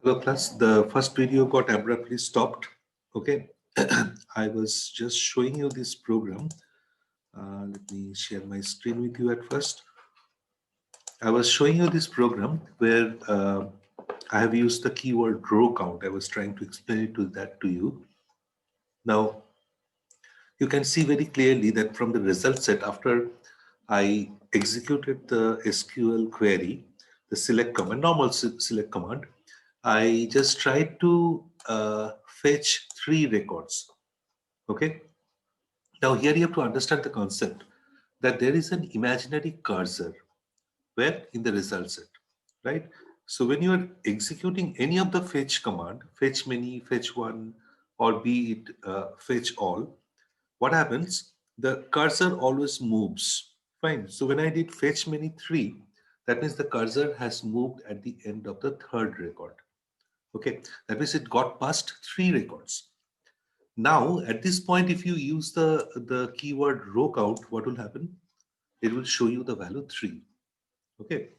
Hello class, the first video got abruptly stopped. Okay, I was just showing you this program. Let me share my screen with you at first. I was showing you this program where I have used the keyword row count. I was trying to explain it to that to you. Now, you can see very clearly that from the result set after I executed the SQL query, the select command, normal select command, I just tried to fetch 3 records. Okay. Now here you have to understand the concept that there is an imaginary cursor where in the result set, right? So when you are executing any of the fetch command, fetch many, fetch one, or be it fetch all, what happens? The cursor always moves. Fine. So when I did fetch many 3, that means the cursor has moved at the end of the third record. Okay, that means it got past 3 records. Now, at this point, if you use the keyword row count, what will happen? It will show you the value 3. Okay,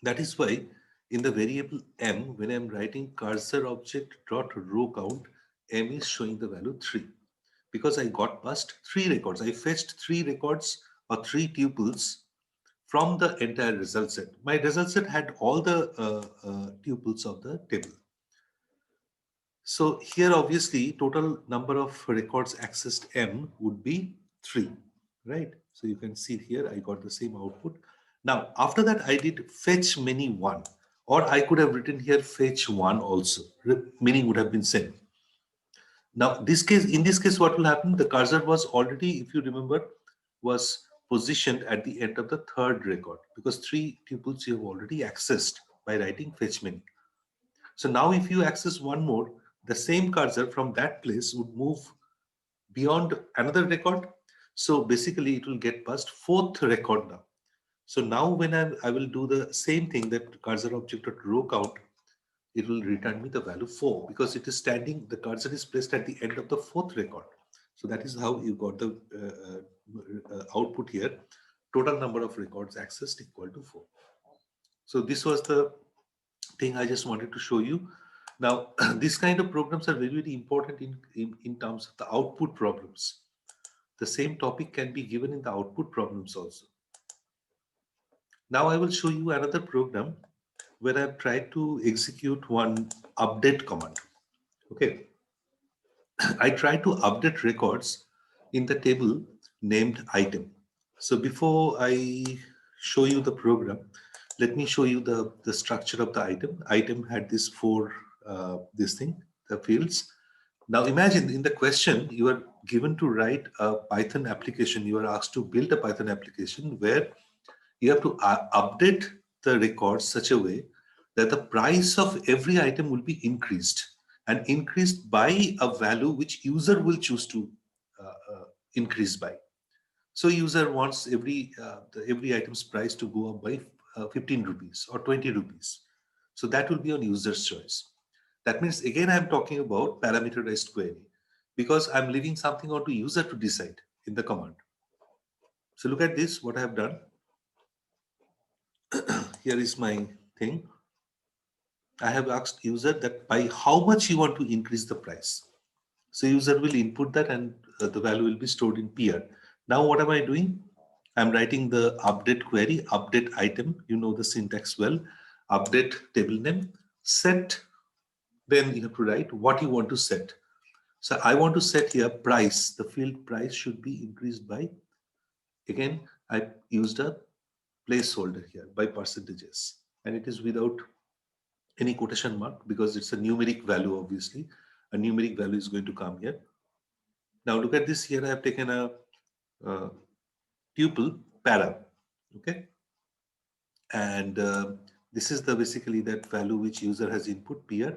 that is why in the variable m, when I'm writing cursor object dot row count, m is showing the value 3 because I got past 3 records. I fetched 3 records or 3 tuples from the entire result set. My result set had all the tuples of the table. So here obviously total number of records accessed m would be 3, right? So you can see here I got the same output. Now after that I did fetch many 1, or I could have written here fetch 1 also, meaning would have been same. Now in this case what will happen? The cursor was already, if you remember, was positioned at the end of the third record because 3 tuples you have already accessed by writing fetch many. So now if you access one more, the same cursor from that place would move beyond another record. So basically it will get past fourth record now. So now when I will do the same thing, that cursor object at row count, it will return me the value 4 because it is standing, the cursor is placed at the end of the fourth record. So that is how you got the output here. Total number of records accessed equal to 4. So this was the thing I just wanted to show you. Now, these kind of programs are very, very important in terms of the output problems. The same topic can be given in the output problems also. Now I will show you another program where I've tried to execute one update command. Okay. I tried to update records in the table named item. So before I show you the program, let me show you the structure of the item. Item had this 4, the fields. Now imagine in the question, you are given to write a Python application. You are asked to build a Python application where you have to update the records such a way that the price of every item will be increased and increased by a value which user will choose to increase by. So user wants every item's price to go up by 15 rupees or 20 rupees. So that will be on user's choice. That means again I'm talking about parameterized query because I'm leaving something on to user to decide in the command. So look at this, what I have done. Here is my thing. I have asked user that by how much you want to increase the price. So user will input that and the value will be stored in PR. Now what am I doing? I'm writing the update query, update item. You know the syntax well. Update table name, set. Then you have to write what you want to set. So I want to set here price. The field price should be increased by, again, I used a placeholder here by percentages. And it is without any quotation mark because it's a numeric value, obviously. A numeric value is going to come here. Now look at this here. I have taken a tuple para, okay? And this is the basically that value which user has input PR.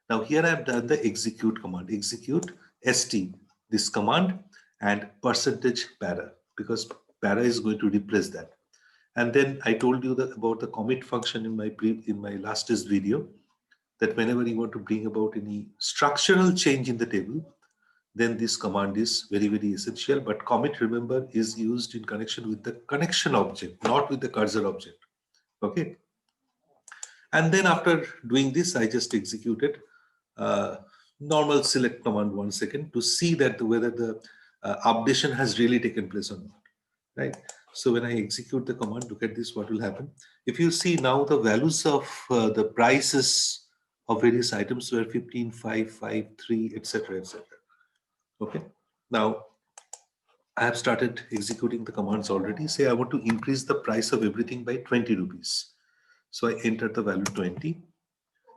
Now here I have done the execute command, execute st, this command, and percentage para, because para is going to replace that. And then I told you that about the commit function in my lastest video, that whenever you want to bring about any structural change in the table, then this command is very, very essential. But commit, remember, is used in connection with the connection object, not with the cursor object. Okay. And then after doing this, I just executed uh, normal select command 1 second to see that whether the updation has really taken place or not, right? So when I execute the command, look at this, what will happen. If you see now, the values of the prices of various items were 15, 5, 5, 3, etc., etc. Okay. Now I have started executing the commands already. Say I want to increase the price of everything by 20 rupees. So I enter the value 20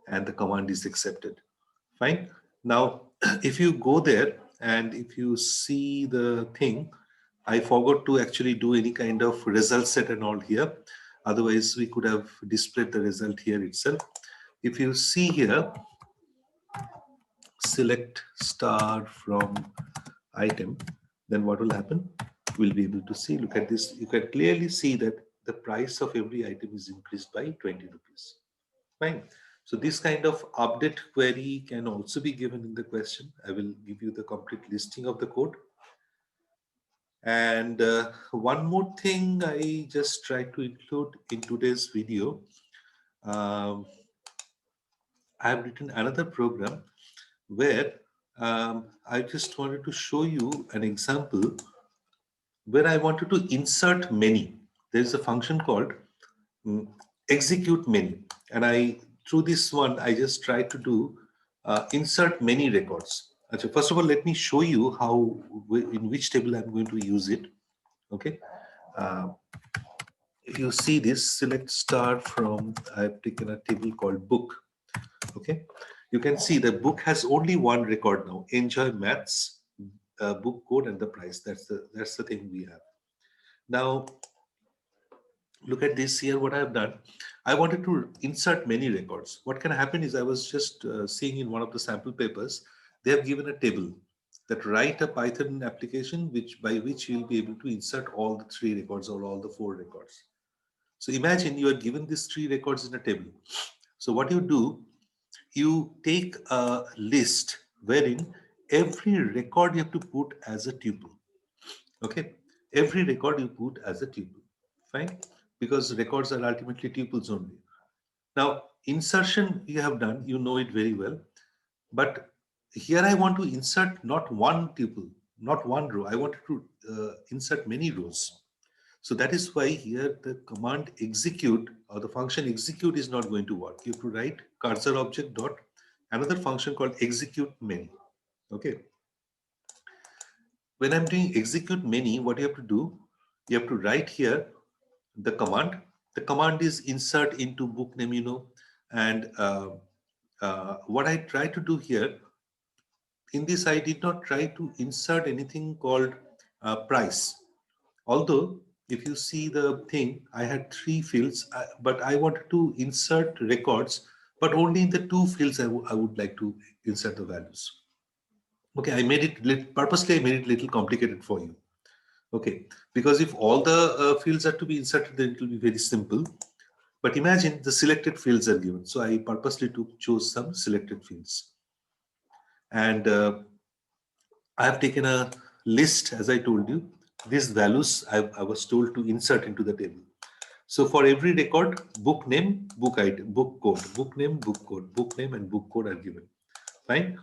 and the command is accepted. Fine. Now, if you go there and if you see the thing, I forgot to actually do any kind of result set and all here. Otherwise, we could have displayed the result here itself. If you see here, select star from item, then what will happen? We'll be able to see, look at this, you can clearly see that the price of every item is increased by 20 rupees. Fine. So this kind of update query can also be given in the question. I will give you the complete listing of the code. And one more thing I just tried to include in today's video. Um, I have written another program where I just wanted to show you an example where I wanted to insert many. There is a function called execute many. And through this one, I just try to do insert many records. So first of all, let me show you how, in which table I'm going to use it. Okay. Uh, if you see this, select star from, I've taken a table called book. Okay. You can see the book has only one record now, enjoy maths, book code and the price. That's the thing we have. Now, look at this here, what I have done. I wanted to insert many records. What can happen is I was just seeing in one of the sample papers, they have given a table that write a Python application by which you'll be able to insert all the 3 records or all the 4 records. So imagine you are given these 3 records in a table. So what you do, you take a list wherein every record you have to put as a tuple. Okay, every record you put as a tuple. Fine, because records are ultimately tuples only. Now, insertion you have done, you know it very well. But here I want to insert not one tuple, not one row. I wanted to insert many rows. So that is why here the command execute or the function execute is not going to work. You have to write cursor object dot another function called execute many. Okay. When I'm doing execute many, what you have to do, you have to write here the command. The command is insert into book name, and what I try to do here, in this I did not try to insert anything called price. Although if you see the thing, I had 3 fields, but I wanted to insert records, but only in the 2 fields I would like to insert the values. Okay, I made it purposely, I made it a little complicated for you. Okay, because if all the fields are to be inserted, then it will be very simple. But imagine the selected fields are given. So I purposely chose some selected fields. And I have taken a list, as I told you. These values I was told to insert into the table. So for every record, book name, book item, book code, book name, book name, and book code are given. Fine.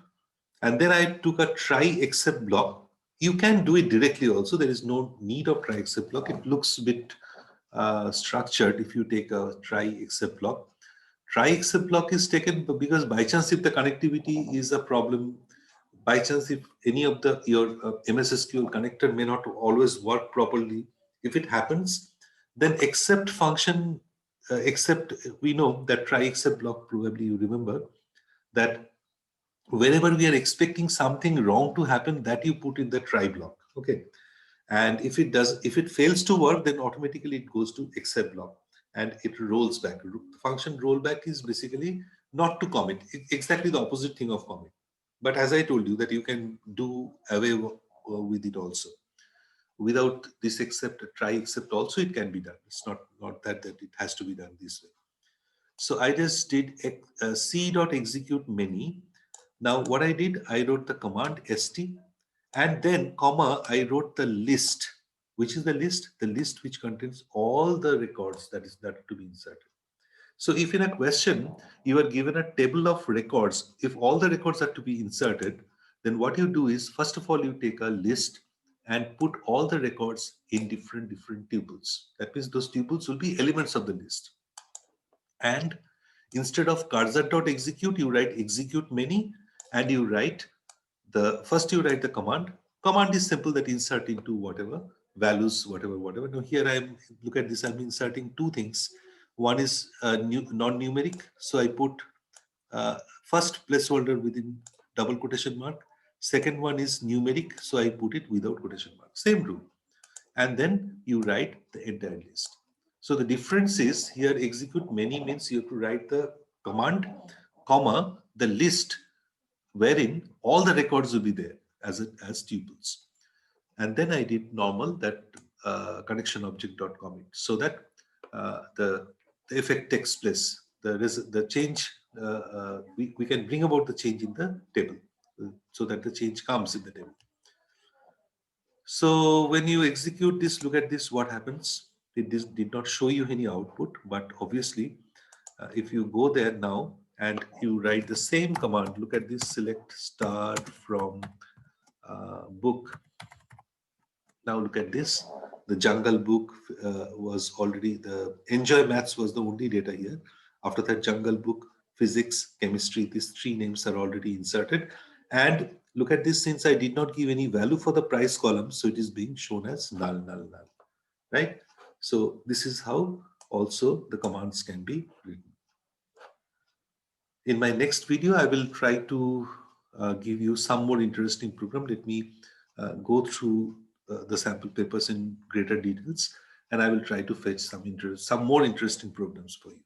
And then I took a try except block. You can do it directly also. There is no need of try except block. It looks a bit structured if you take a try except block. Try except block is taken because by chance if the connectivity is a problem, by chance if any of your MS SQL connector may not always work properly, if it happens, then except function, except we know that try except block, probably you remember that wherever we are expecting something wrong to happen, that you put in the try block. Okay. And if it fails to work, then automatically it goes to except block and it rolls back. The function rollback is basically not to commit, exactly the opposite thing of commit. But as I told you that you can do away with it also. Without this except try except also it can be done. It's not that it has to be done this way. So I just did c.execute many. Now what I did, I wrote the command st and then comma, I wrote the list. Which is the list? The list which contains all the records that to be inserted. So if in a question you are given a table of records, if all the records are to be inserted, then what you do is, first of all, you take a list and put all the records in different tuples. That means those tuples will be elements of the list. And instead of cursor.execute, you write execute many, and you write first you write the command. Command is simple, that insert into whatever values, whatever. Now here look at this, I'm inserting two things. One is non-numeric, so I put first placeholder within double quotation mark. Second one is numeric, so I put it without quotation mark. Same rule. And then you write the entire list. So the difference is, here execute many means you have to write the command, comma, the list wherein all the records will be there as tuples. And then I did normal, that connection object dot commit, so that the effect takes place. The change, we can bring about the change in the table, so that the change comes in the table. So when you execute this, look at this, what happens. This did not show you any output, but obviously, if you go there now and you write the same command, look at this, select start from book. Now look at this, the Jungle Book was already, the Enjoy Maths was the only data here. After that, Jungle Book, Physics, Chemistry, these three names are already inserted. And look at this, since I did not give any value for the price column, so it is being shown as null, right? So this is how also the commands can be written. In my next video, I will try to give you some more interesting program. Let me go through the sample papers in greater details, and I will try to fetch some more interesting programs for you.